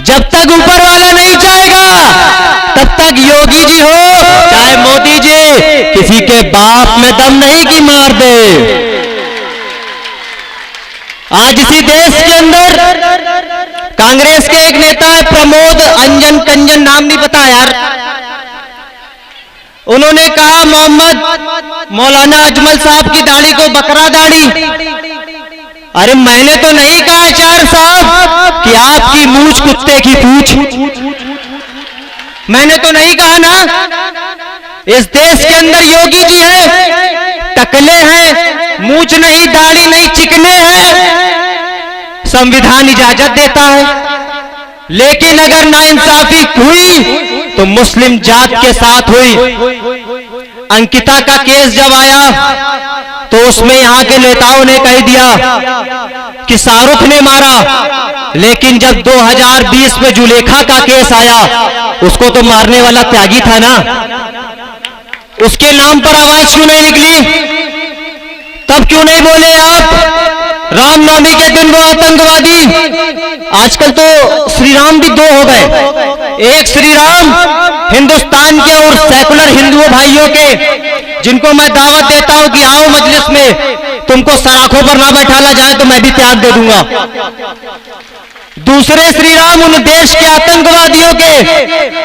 जब तक ऊपर वाला नहीं चाहेगा तब तक योगी जी हो चाहे मोदी जी, किसी के बाप में दम नहीं कि मार दे। आज इसी देश के अंदर कांग्रेस के एक नेता है प्रमोद अंजन कंजन, नाम नहीं पता यार, उन्होंने कहा मोहम्मद मौलाना अजमल साहब की दाढ़ी को बकरा दाढ़ी। अरे मैंने तो नहीं कहा आचार्य साहब कि आपकी मूंछ कुत्ते की पूंछ, मैंने तो नहीं कहा ना। इस देश के अंदर योगी जी हैं, टकले हैं, मूंछ नहीं, दाढ़ी नहीं, चिकने हैं, संविधान इजाजत देता है। लेकिन अगर नाइंसाफी हुई तो मुस्लिम जात के साथ हुई। अंकिता का केस जब आया तो उसमें यहां के नेताओं ने कह दिया कि शाहरुख ने मारा, लेकिन जब 2020 में जुलेखा का केस आया उसको तो मारने वाला त्यागी था ना, उसके नाम पर आवाज क्यों नहीं निकली? तब क्यों नहीं बोले आप रामनवमी के दिन वो आतंकवादी? आजकल तो श्री राम भी दो हो गए, एक श्री राम हिंदुस्तान के और सेकुलर हिंदुओं भाइयों के, जिनको मैं दावत देता हूं कि आओ मजलिस में, तुमको सराखों पर ना बैठाला जाए तो मैं भी त्याग दे दूंगा। दूसरे श्री राम उन देश के आतंकवादियों के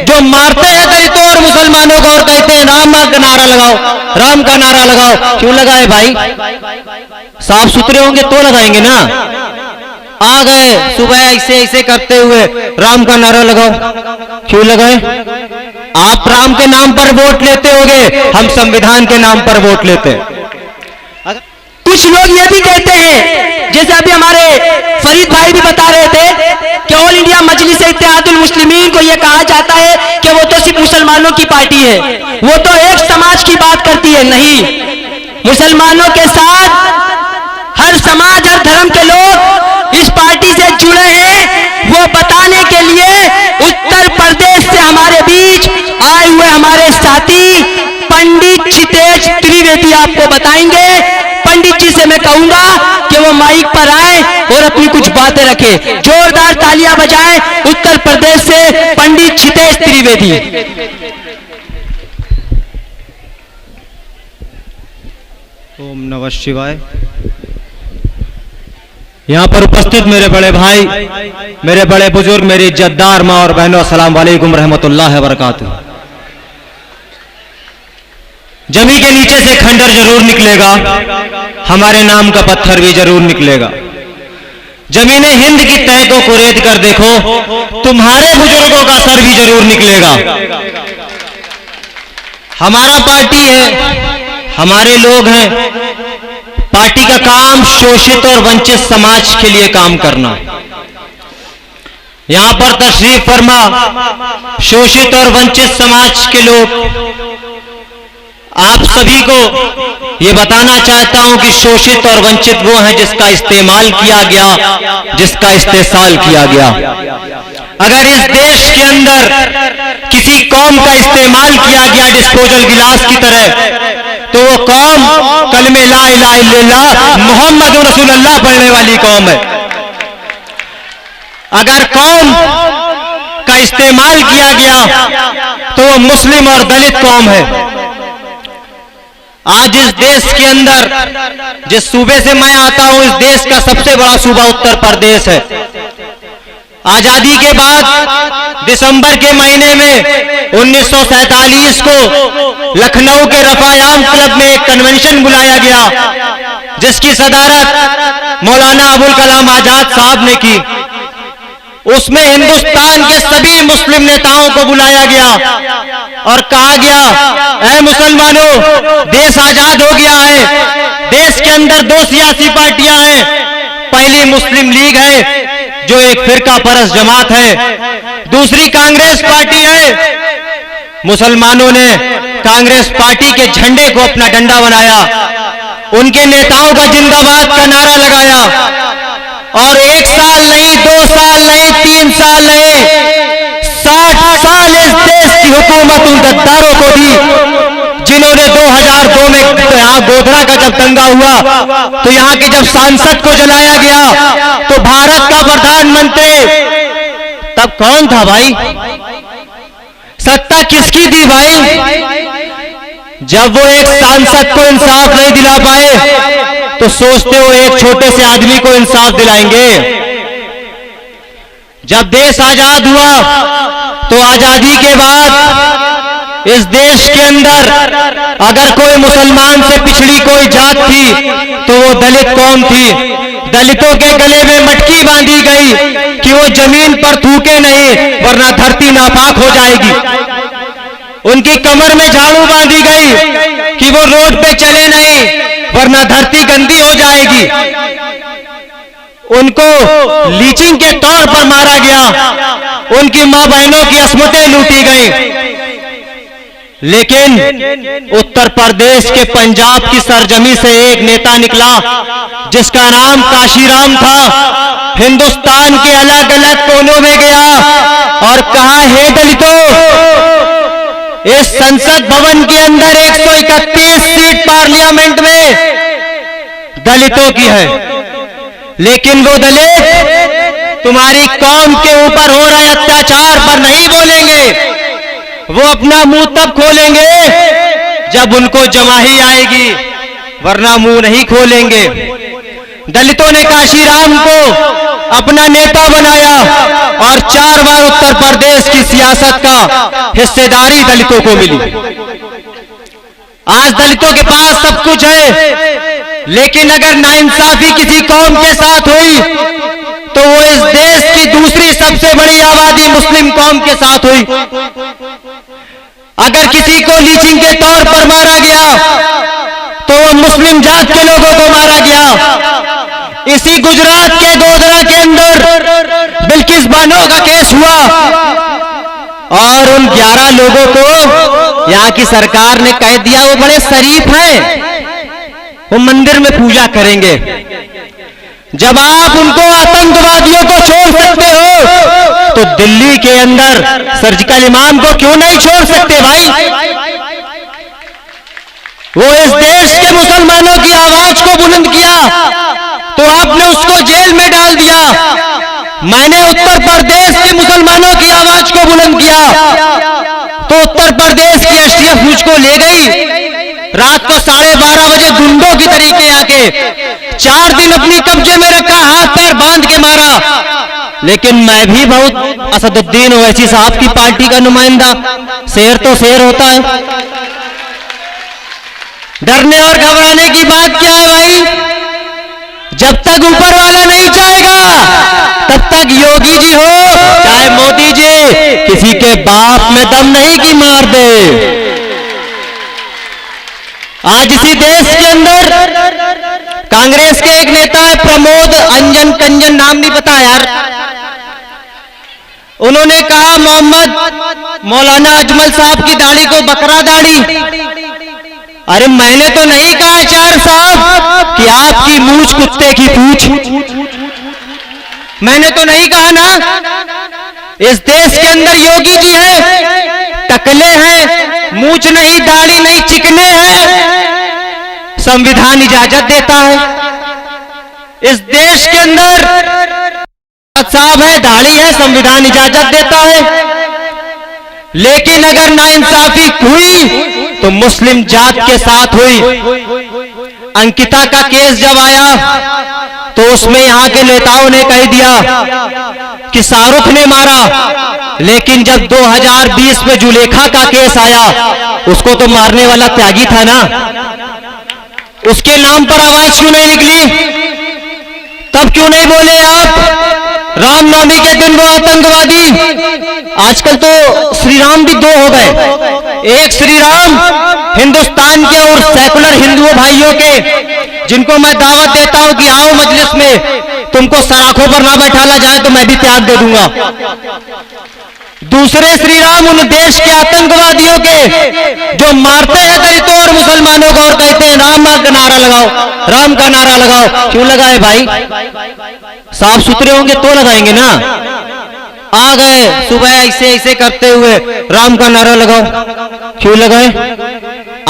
जो मारते हैं दलितों और मुसलमानों को और कहते हैं राम का नारा लगाओ, राम का नारा लगाओ। क्यों लगाए भाई? साफ सुथरे होंगे तो लगाएंगे ना। आ गए सुबह ऐसे ऐसे करते हुए राम का नारा लगाओ, क्यों लगाए? आप राम के नाम पर वोट लेते होगे, हम संविधान के नाम पर वोट लेते हैं। कुछ लोग ये भी कहते हैं, जैसे अभी हमारे फरीद भाई भी बता रहे थे कि ऑल इंडिया मजलिस इत्तेहादुल मुस्लिमीन को यह कहा जाता है कि वो तो सिर्फ मुसलमानों की पार्टी है, वो तो एक समाज की बात करती है। नहीं, मुसलमानों के साथ हर समाज हर धर्म के लोग इस पार्टी से जुड़े हैं। वो बताने के लिए उत्तर प्रदेश से हमारे बीच आए हुए हमारे साथी पंडित क्षितेश त्रिवेदी आपको बताएंगे। पंडित जी से मैं कहूंगा कि वो माइक पर आए और अपनी कुछ बातें रखें। जोरदार तालियां बजाएं उत्तर प्रदेश से पंडित क्षितेश त्रिवेदी। ओम नमः शिवाय। यहाँ पर उपस्थित मेरे बड़े भाई, मेरे बड़े बुजुर्ग, मेरी इज्जतदार माँ और बहनों, अस्सलाम वालेकुम रहमतुल्लाहि व बरकातुहू। जमी के नीचे से खंडर जरूर निकलेगा, हमारे नाम का पत्थर भी जरूर निकलेगा। जमीने हिंद की तह को कुरेद कर देखो, तुम्हारे बुजुर्गों का सर भी जरूर निकलेगा। हमारा पार्टी है, हमारे लोग हैं। पार्टी का काम शोषित और वंचित समाज के लिए काम करना। यहां पर तशरीफ फरमा शोषित और वंचित समाज के लोग, आप सभी को ये बताना चाहता हूं कि शोषित और वंचित वो हैं जिसका इस्तेमाल किया गया, जिसका इस्तेसाल किया गया। अगर इस देश के अंदर किसी कौम का इस्तेमाल किया गया डिस्पोजल गिलास की तरह, तो वो कौम कलमे ला इलाहा इल्लल्लाह मोहम्मद रसूलुल्लाह पढ़ने वाली कौम है। अगर कौम का इस्तेमाल किया गया तो वो मुस्लिम और दलित कौम है। आज इस देश के अंदर, जिस सूबे से मैं आता हूं, इस देश का सबसे बड़ा सूबा उत्तर प्रदेश है। आजादी के बाद दिसंबर के महीने में 1947 को लखनऊ के रफायाम क्लब में एक कन्वेंशन बुलाया गया, जिसकी सदारत मौलाना अबुल कलाम आजाद साहब ने की। उसमें हिंदुस्तान के सभी मुस्लिम नेताओं को बुलाया गया और कहा गया, ऐ मुसलमानों, देश आजाद हो गया है। देश के अंदर दो सियासी पार्टियां हैं। पहली मुस्लिम लीग है जो एक फिरका परस्त जमात है, दूसरी कांग्रेस पार्टी है। मुसलमानों ने कांग्रेस पार्टी के झंडे को अपना डंडा बनाया, उनके नेताओं का जिंदाबाद का नारा लगाया और 1 साल नहीं, 2 साल नहीं, 3 साल नहीं, 60 साल इस देश की हुकूमत उन गद्दारों को दी, जिन्होंने 2002 में यहाँ गोधरा का जब दंगा हुआ तो यहाँ के जब सांसद को जलाया गया तो भारत का प्रधानमंत्री तब कौन था भाई? सत्ता किसकी थी भाई? जब वो एक सांसद को इंसाफ नहीं दिला पाए तो सोचते हो एक छोटे से आदमी को इंसाफ दिलाएंगे? जब देश आजाद हुआ तो आजादी के बाद इस देश के अंदर अगर कोई मुसलमान से पिछड़ी कोई जात थी तो वो दलित कौम थी। दलितों के गले में मटकी बांधी गई कि वो जमीन पर थूके नहीं वरना धरती नापाक हो जाएगी। उनकी कमर में झाड़ू बांधी गई कि वो रोड पे चले नहीं वरना धरती गंदी हो जाएगी। उनको लीचिंग के तौर पर मारा गया, उनकी मां बहनों की अस्मतें लूटी गई। लेकिन उत्तर प्रदेश के पंजाब की सरजमी से एक नेता निकला जिसका नाम काशीराम था। हिंदुस्तान के अलग अलग कोनों में गया और कहा, हे दलितों, इस संसद भवन के अंदर 131 सीट पार्लियामेंट में दलितों की है, लेकिन वो दलित तुम्हारी कौम के ऊपर हो रहे अत्याचार पर नहीं बोलेंगे। वो अपना मुंह तब खोलेंगे जब उनको जमाही आएगी, वरना मुंह नहीं खोलेंगे। दलितों ने काशीराम को अपना नेता बनाया और 4 बार उत्तर प्रदेश की सियासत का हिस्सेदारी दलितों को मिली। आज दलितों के पास सब कुछ है, लेकिन अगर नाइंसाफी किसी कौम के साथ हुई तो वो इस देश की दूसरी सबसे बड़ी आबादी मुस्लिम कौम के साथ हुई। अगर किसी को लीचिंग के तौर पर मारा गया तो वो मुस्लिम जात के लोगों को मारा गया। इसी गुजरात के गोधरा के अंदर बिल्किस बानो का केस हुआ और उन 11 लोगों को यहाँ की सरकार ने कह दिया वो बड़े शरीफ हैं, वो मंदिर में पूजा करेंगे। जब आप उनको आतंकवादियों को छोड़ सकते हो तो दिल्ली के अंदर सर्जिकल इमाम को क्यों नहीं छोड़ सकते भाई? वो इस देश के मुसलमानों की आवाज को बुलंद किया तो आपने उसको जेल में डाल दिया। मैंने उत्तर प्रदेश के मुसलमानों की आवाज को बुलंद किया तो उत्तर प्रदेश की एसटीएफ मुझको ले गई। रात को 12:30 बजे गुंडों की तरीके आके 4 दिन अपनी कब्जे में रखा, हाथ पैर बांध के मारा। लेकिन मैं भी बहुत असदुद्दीन ओवैसी साहब की पार्टी का नुमाइंदा, शेर तो शेर होता है। डरने और घबराने की बात क्या है भाई? जब तक ऊपर वाला नहीं चाहेगा तब तक योगी जी हो चाहे मोदी जी, किसी के बाप में दम नहीं कि मार दे। आज इसी देश के अंदर कांग्रेस के एक नेता है प्रमोद अंजन कंजन, नाम नहीं पता यार, उन्होंने कहा मोहम्मद मौलाना अजमल साहब की दाढ़ी को बकरा दाढ़ी। अरे मैंने तो नहीं कहा आचार्य साहब कि आपकी मूंछ कुत्ते की पूंछ, मैंने तो नहीं कहा ना। इस देश के अंदर योगी जी हैं, टकले हैं, मूंछ नहीं, दाढ़ी नहीं, चिकने हैं, संविधान इजाजत देता है। इस देश के अंदर साहब है, दाढ़ी है, संविधान इजाजत देता है। लेकिन अगर नाइंसाफी हुई तो मुस्लिम जात के साथ हुई। अंकिता का केस जब आया तो उसमें यहां के नेताओं ने कह दिया कि शाहरुख ने मारा, लेकिन जब 2020 में जुलेखा का केस आया उसको तो मारने वाला त्यागी था ना, उसके नाम पर आवाज क्यों नहीं निकली? तब क्यों नहीं बोले आप रामनवमी के दिन वो आतंकवादी? आजकल तो श्री राम भी 2 हो गए, एक श्री राम हिंदुस्तान के और सेकुलर हिंदुओं भाइयों के, जिनको मैं दावत देता हूं कि आओ मजलिस में, तुमको सराखों पर ना बैठाला जाए तो मैं भी त्याग दे दूंगा। दूसरे श्री राम उन देश के आतंकवादियों के जो मारते हैं दलितों और मुसलमानों को और कहते हैं राम का नारा लगाओ, राम का नारा लगाओ। क्यों लगाए भाई? साफ सुथरे होंगे तो लगाएंगे ना। आ गए सुबह ऐसे ऐसे करते हुए राम का नारा लगाओ, क्यों लगाए?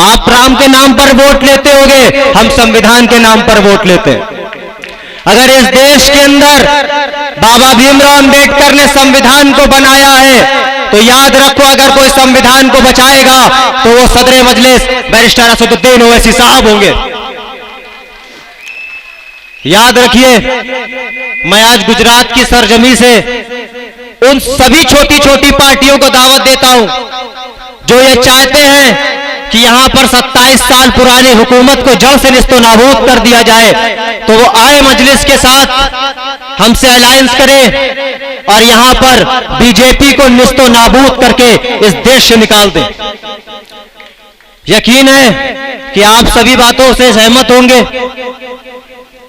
आप राम के नाम पर वोट लेते होगे, हम संविधान के नाम पर वोट लेते हैं। अगर इस देश के अंदर बाबा भीमराव अंबेडकर ने संविधान को बनाया है, तो याद रखो अगर कोई संविधान को बचाएगा तो वो सदर मजलिस बैरिस्टर असदुद्दीन ओवैसी साहब होंगे। याद रखिए, मैं आज गुजरात की सरजमी से उन सभी छोटी छोटी पार्टियों को दावत देता हूं जो ये चाहते हैं कि यहां पर 27 साल पुरानी हुकूमत को जड़ से निस्तो नाबूद कर दिया जाए, तो वो आए मजलिस के साथ हमसे अलायंस करें और यहां पर बीजेपी को निस्तो नाबूद करके इस देश से निकाल दें। यकीन है कि आप सभी बातों से सहमत होंगे।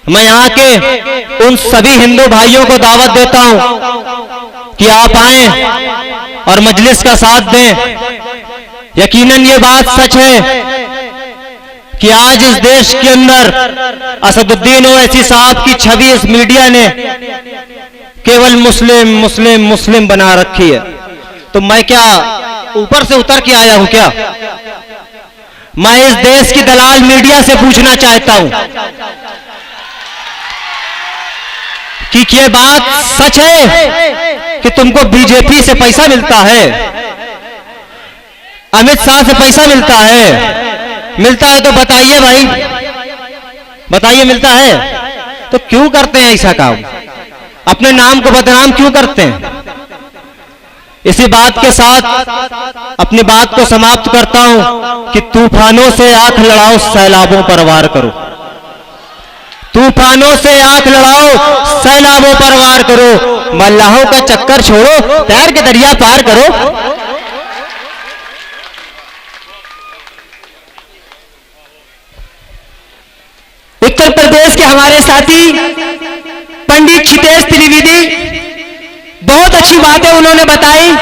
मैं यहां के उन सभी हिंदू भाइयों को दावत देता हूं कि आप आएं और मजलिस का साथ दें। यकीनन ये बात सच है कि आज इस देश के अंदर असदुद्दीन ओवैसी साहब की छवि इस मीडिया ने केवल मुस्लिम मुस्लिम मुस्लिम बना रखी है। तो मैं क्या ऊपर से उतर के आया हूं क्या? मैं इस देश की दलाल मीडिया से पूछना चाहता हूं कि ये बात सच है कि तुमको बीजेपी से पैसा मिलता है, अमित शाह से पैसा मिलता है? मिलता है तो बताइए भाई, बताइए मिलता है तो क्यों करते हैं ऐसा काम? अपने नाम को बदनाम क्यों करते हैं? इसी बात के साथ अपनी बात को समाप्त करता हूं कि तूफानों से आंख लड़ाओ, सैलाबों पर वार करो। तूफानों से आंख लड़ाओ, सैलाबों पर वार करो। मल्लाहों का चक्कर छोड़ो, प्यार के दरिया पार करो। उत्तर प्रदेश के हमारे साथी पंडित क्षितेश त्रिवेदी, बहुत अच्छी बातें उन्होंने बताई।